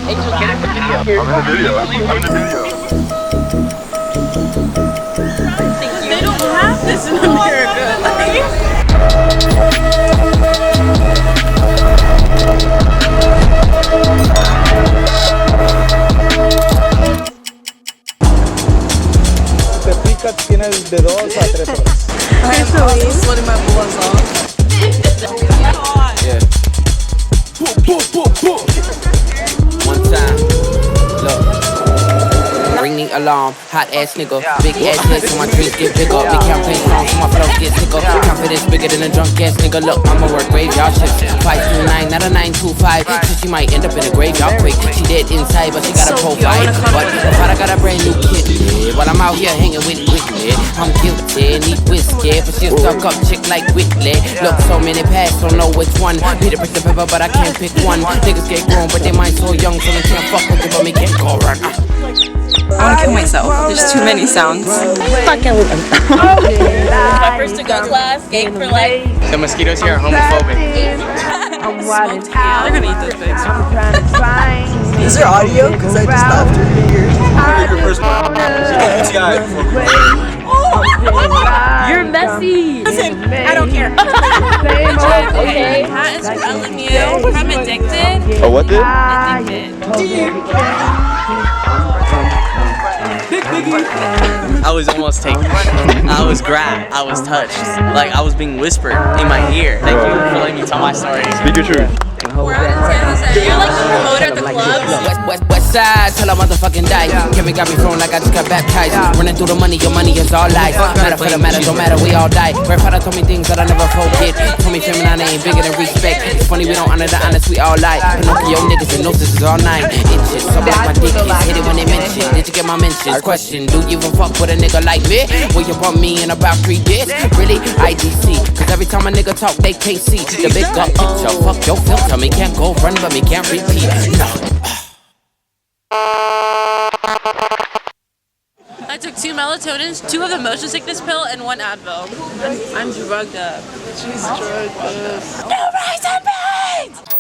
Angel, get in the video. I'm in the video. I'm in the video. They don't have this in America. Te pica, tienes de 2 a 3 horas. I am also sweating my balls off. Yeah. One time, look. Ring the alarm, hot ass nigga. Big ass nigga, so my dreams get bigger. Big campaign strong, so my flow get sicker. Confidence bigger than a drunk ass nigga. Look, I'ma work graveyard shifts. 529, not a 925. So she might end up in a graveyard quick. She dead inside, but she got a profile. But I got a brand new kid. While I'm out here hanging with Whitney, I'm guilty, need whiskey, but she a stuck up chick like Whitley. Look, so many paths, don't know which one. Peter picked the pepper, but I can't pick one. Niggas get grown, but they mind so young, so they can't fuck with it, but me can't go run. I wanna kill myself. There's too many sounds. Fucking with them. My first to go class, gate for life. The mosquitoes here are homophobic. They're gonna eat those pigs. Is there audio? Because I just stopped her ears. You're messy. Listen, I don't care. Okay, Pat is telling you I'm addicted. Oh, what did? I was almost taken. I was grabbed. I was touched. Like I was being whispered in my ear. Thank you for letting me tell my story. Speak your truth. We're out in San Jose. You're like the promoter at the club. West side till I motherfucking die. Kevin got me thrown like I just got baptized. Running through the money, your money is all lies. Matter for the matter, don't matter, we all die. Grandfather told me things that I never forget. Told me feminine ain't bigger than respect. It's funny we don't honor the honest, we all lie. Pinocchio niggas and noses is all 9 inches. So like my dick is hit it when they mention. Did you get my mentions? Question, do you even fuck with a nigga like me? Will you bump me in about 3 years? Really? IDC. Cause every time a nigga talk, they can't see. The big up picture, fuck your filter. Me can't go run, but me can't repeat. No. I took 2 melatonins, 2 of the motion sickness pill, and 1 Advil. I'm drugged up. She's drugged up. No rice and beans!